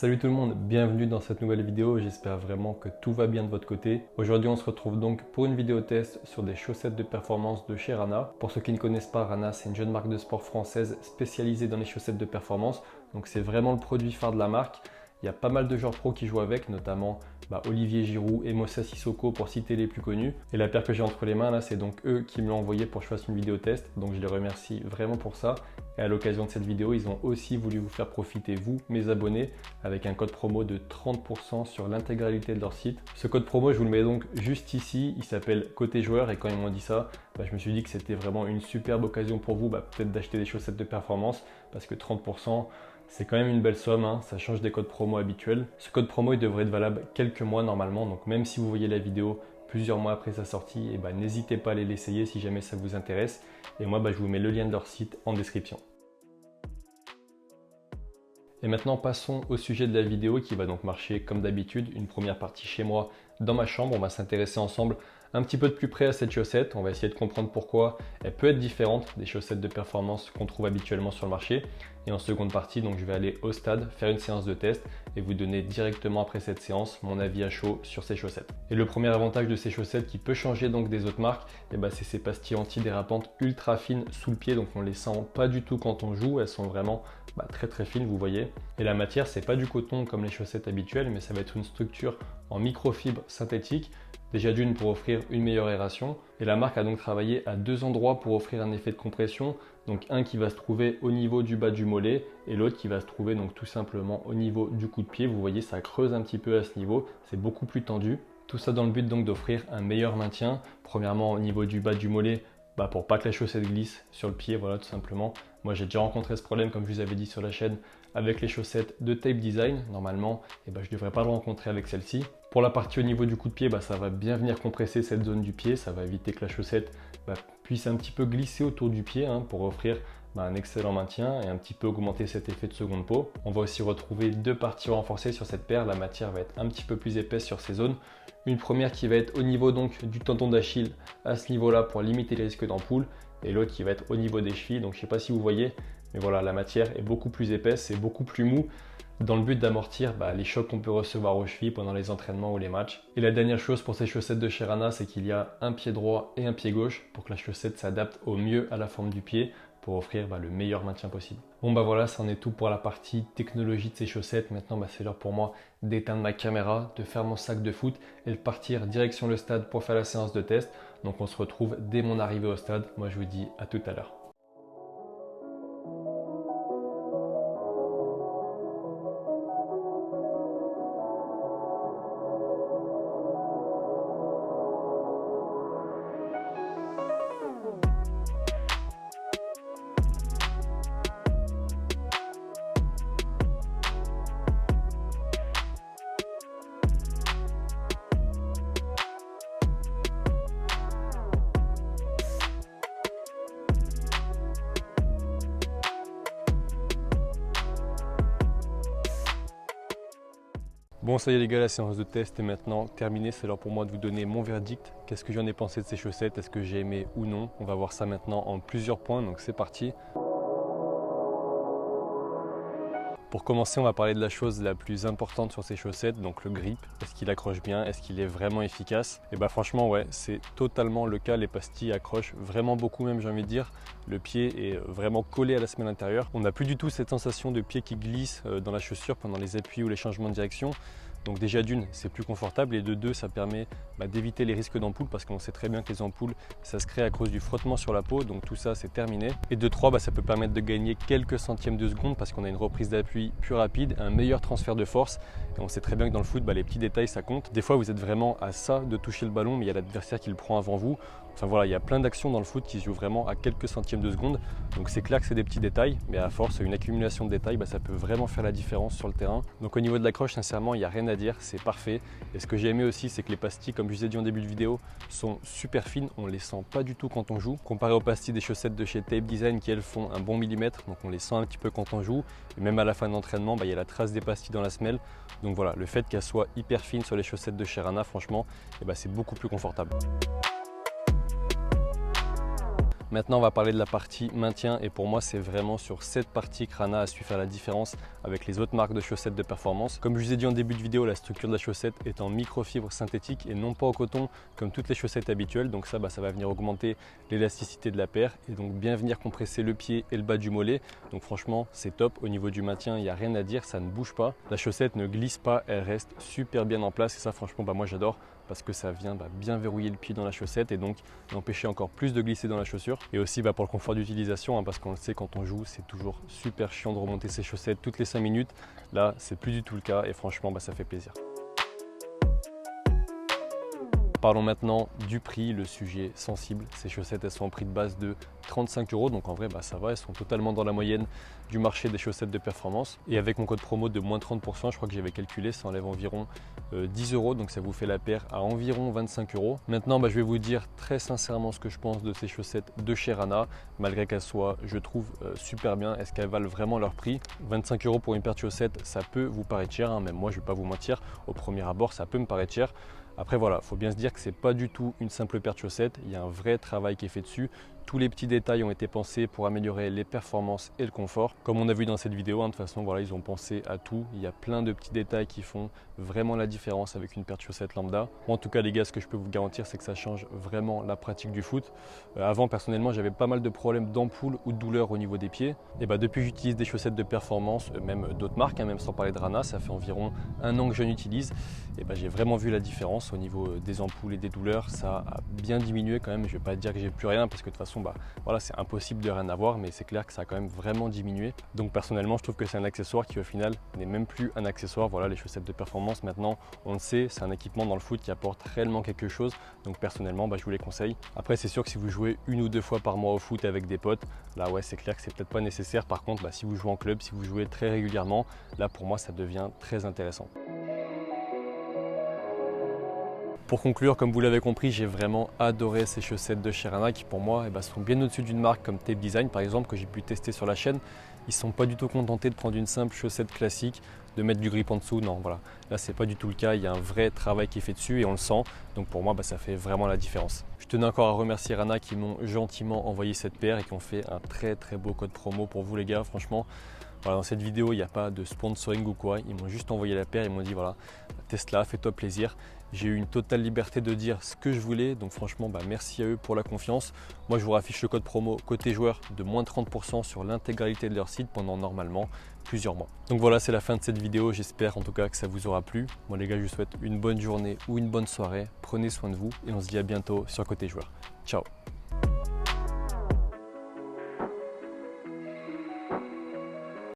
Salut tout le monde, bienvenue dans cette nouvelle vidéo, j'espère vraiment que tout va bien de votre côté. Aujourd'hui on se retrouve donc pour une vidéo test sur des chaussettes de performance de chez Rana. Pour ceux qui ne connaissent pas, Rana c'est une jeune marque de sport française spécialisée dans les chaussettes de performance. Donc c'est vraiment le produit phare de la marque. Il y a pas mal de joueurs pro qui jouent avec, notamment Olivier Giroud et Moussa Sissoko pour citer les plus connus. Et la paire que j'ai entre les mains là, c'est donc eux qui me l'ont envoyé pour que je fasse une vidéo test. Donc je les remercie vraiment pour ça. Et à l'occasion de cette vidéo, ils ont aussi voulu vous faire profiter, vous, mes abonnés, avec un code promo de 30% sur l'intégralité de leur site. Ce code promo, je vous le mets donc juste ici. Il s'appelle Côté Joueur et quand ils m'ont dit ça, je me suis dit que c'était vraiment une superbe occasion pour vous, peut-être d'acheter des chaussettes de performance parce que 30%, c'est quand même une belle somme, hein, ça change des codes promo habituels. Ce code promo il devrait être valable quelques mois normalement, donc même si vous voyez la vidéo plusieurs mois après sa sortie, n'hésitez pas à aller l'essayer si jamais ça vous intéresse. Et moi, je vous mets le lien de leur site en description. Et maintenant, passons au sujet de la vidéo qui va donc marcher comme d'habitude. Une première partie chez moi dans ma chambre. On va s'intéresser ensemble un petit peu de plus près à cette chaussette. On va essayer de comprendre pourquoi elle peut être différente des chaussettes de performance qu'on trouve habituellement sur le marché. Et en seconde partie, donc, je vais aller au stade faire une séance de test et vous donner directement après cette séance mon avis à chaud sur ces chaussettes. Et le premier avantage de ces chaussettes qui peut changer donc des autres marques, c'est ces pastilles antidérapantes ultra fines sous le pied. Donc on les sent pas du tout quand on joue. Elles sont vraiment très fines, vous voyez. Et la matière, c'est pas du coton comme les chaussettes habituelles, mais ça va être une structure en microfibre synthétique. Déjà d'une pour offrir une meilleure aération. Et la marque a donc travaillé à deux endroits pour offrir un effet de compression. Donc un qui va se trouver au niveau du bas du mollet et l'autre qui va se trouver donc tout simplement au niveau du coup de pied. Vous voyez, ça creuse un petit peu à ce niveau, c'est beaucoup plus tendu. Tout ça dans le but donc d'offrir un meilleur maintien. Premièrement au niveau du bas du mollet, pour pas que la chaussette glisse sur le pied, voilà tout simplement. Moi j'ai déjà rencontré ce problème comme je vous avais dit sur la chaîne avec les chaussettes de Tape Design. Normalement, je ne devrais pas le rencontrer avec celle-ci. Pour la partie au niveau du coup de pied, ça va bien venir compresser cette zone du pied. Ça va éviter que la chaussette puisse un petit peu glisser autour du pied pour offrir un excellent maintien et un petit peu augmenter cet effet de seconde peau. On va aussi retrouver deux parties renforcées sur cette paire. La matière va être un petit peu plus épaisse sur ces zones. Une première qui va être au niveau donc du tendon d'Achille à ce niveau-là pour limiter les risques d'ampoule et l'autre qui va être au niveau des chevilles. Donc je ne sais pas si vous voyez, mais voilà, la matière est beaucoup plus épaisse et beaucoup plus mou dans le but d'amortir les chocs qu'on peut recevoir aux chevilles pendant les entraînements ou les matchs. Et la dernière chose pour ces chaussettes de chez Rana, c'est qu'il y a un pied droit et un pied gauche pour que la chaussette s'adapte au mieux à la forme du pied pour offrir le meilleur maintien possible. Bon voilà, ça en est tout pour la partie technologie de ces chaussettes. Maintenant c'est l'heure pour moi d'éteindre ma caméra, de faire mon sac de foot et de partir direction le stade pour faire la séance de test. Donc on se retrouve dès mon arrivée au stade. Moi je vous dis à tout à l'heure. Bon ça y est les gars, la séance de test est maintenant terminée, c'est l'heure pour moi de vous donner mon verdict. Qu'est-ce que j'en ai pensé de ces chaussettes, est-ce que j'ai aimé ou non? On va voir ça maintenant en plusieurs points, donc c'est parti. Pour commencer, on va parler de la chose la plus importante sur ces chaussettes, donc le grip. Est-ce qu'il accroche bien? Est-ce qu'il est vraiment efficace? Et franchement, ouais, c'est totalement le cas. Les pastilles accrochent vraiment beaucoup même, j'ai envie de dire. Le pied est vraiment collé à la semelle intérieure. On n'a plus du tout cette sensation de pied qui glisse dans la chaussure pendant les appuis ou les changements de direction. Donc déjà d'une, c'est plus confortable et de deux, ça permet d'éviter les risques d'ampoules parce qu'on sait très bien que les ampoules, ça se crée à cause du frottement sur la peau, donc tout ça c'est terminé. Et de trois, ça peut permettre de gagner quelques centièmes de seconde parce qu'on a une reprise d'appui plus rapide, un meilleur transfert de force. Et on sait très bien que dans le foot, les petits détails ça compte. Des fois vous êtes vraiment à ça de toucher le ballon, mais il y a l'adversaire qui le prend avant vous. Enfin voilà, il y a plein d'actions dans le foot qui se jouent vraiment à quelques centièmes de seconde. Donc c'est clair que c'est des petits détails, mais à force, une accumulation de détails, ça peut vraiment faire la différence sur le terrain. Donc au niveau de l'accroche, sincèrement, il n'y a rien à dire, c'est parfait. Et ce que j'ai aimé aussi, c'est que les pastilles, comme je vous ai dit en début de vidéo, sont super fines. On ne les sent pas du tout quand on joue. Comparé aux pastilles des chaussettes de chez Tape Design qui elles font un bon millimètre, donc on les sent un petit peu quand on joue. Et même à la fin de l'entraînement, il y a la trace des pastilles dans la semelle. Donc voilà, le fait qu'elles soient hyper fines sur les chaussettes de chez Rana, franchement, c'est beaucoup plus confortable. Maintenant, on va parler de la partie maintien et pour moi, c'est vraiment sur cette partie que Rana a su faire la différence avec les autres marques de chaussettes de performance. Comme je vous ai dit en début de vidéo, la structure de la chaussette est en microfibre synthétique et non pas en coton comme toutes les chaussettes habituelles. Donc ça va venir augmenter l'élasticité de la paire et donc bien venir compresser le pied et le bas du mollet. Donc franchement, c'est top. Au niveau du maintien, il n'y a rien à dire, ça ne bouge pas. La chaussette ne glisse pas, elle reste super bien en place et ça franchement, moi j'adore parce que ça vient bien verrouiller le pied dans la chaussette et donc empêcher encore plus de glisser dans la chaussure. Et aussi pour le confort d'utilisation, parce qu'on le sait, quand on joue, c'est toujours super chiant de remonter ses chaussettes toutes les 5 minutes. Là, c'est plus du tout le cas et franchement, ça fait plaisir. Parlons maintenant du prix, le sujet sensible. Ces chaussettes, elles sont en prix de base de 35 €. Donc en vrai, ça va, elles sont totalement dans la moyenne du marché des chaussettes de performance. Et avec mon code promo de moins 30%, je crois que j'avais calculé, ça enlève environ 10 €. Donc ça vous fait la paire à environ 25 €. Maintenant, je vais vous dire très sincèrement ce que je pense de ces chaussettes de chez Rana. Malgré qu'elles soient, je trouve, super bien. Est-ce qu'elles valent vraiment leur prix? 25 € pour une paire de chaussettes, ça peut vous paraître cher. Même moi, je ne vais pas vous mentir. Au premier abord, ça peut me paraître cher. Après voilà, il faut bien se dire que ce n'est pas du tout une simple paire de chaussettes, il y a un vrai travail qui est fait dessus. Tous les petits détails ont été pensés pour améliorer les performances et le confort. Comme on a vu dans cette vidéo, de toute façon, ils ont pensé à tout. Il y a plein de petits détails qui font vraiment la différence avec une paire de chaussettes lambda. En tout cas, les gars, ce que je peux vous garantir, c'est que ça change vraiment la pratique du foot. Avant, personnellement, j'avais pas mal de problèmes d'ampoules ou de douleurs au niveau des pieds. Et depuis que j'utilise des chaussettes de performance, même d'autres marques, même sans parler de Rana, ça fait environ 1 an que je l'utilise. Et j'ai vraiment vu la différence au niveau des ampoules et des douleurs. Ça a bien diminué quand même. Je ne vais pas dire que j'ai plus rien parce que de toute façon, c'est impossible de rien avoir, mais c'est clair que ça a quand même vraiment diminué. Donc personnellement, je trouve que c'est un accessoire qui au final n'est même plus un accessoire. Voilà, les chaussettes de performance maintenant, on le sait, c'est un équipement dans le foot qui apporte réellement quelque chose. Donc personnellement, je vous les conseille. Après, c'est sûr que si vous jouez 1 ou 2 fois par mois au foot avec des potes, là ouais, c'est clair que c'est peut-être pas nécessaire. Par contre, si vous jouez en club, si vous jouez très régulièrement, là pour moi, ça devient très intéressant. Pour conclure, comme vous l'avez compris, j'ai vraiment adoré ces chaussettes de chez Rana qui pour moi sont bien au-dessus d'une marque comme Tape Design par exemple que j'ai pu tester sur la chaîne. Ils ne sont pas du tout contentés de prendre une simple chaussette classique, de mettre du grip en dessous, non voilà. Là c'est pas du tout le cas, il y a un vrai travail qui est fait dessus et on le sent. Donc pour moi ça fait vraiment la différence. Je tenais encore à remercier Rana qui m'ont gentiment envoyé cette paire et qui ont fait un très beau code promo pour vous les gars, franchement. Voilà, dans cette vidéo, il n'y a pas de sponsoring ou quoi. Ils m'ont juste envoyé la paire. Ils m'ont dit voilà, teste-la, fais-toi plaisir. J'ai eu une totale liberté de dire ce que je voulais. Donc franchement, merci à eux pour la confiance. Moi, je vous raffiche le code promo côté joueur de moins 30% sur l'intégralité de leur site pendant normalement plusieurs mois. Donc voilà, c'est la fin de cette vidéo. J'espère en tout cas que ça vous aura plu. Moi les gars, je vous souhaite une bonne journée ou une bonne soirée. Prenez soin de vous et on se dit à bientôt sur côté joueur. Ciao.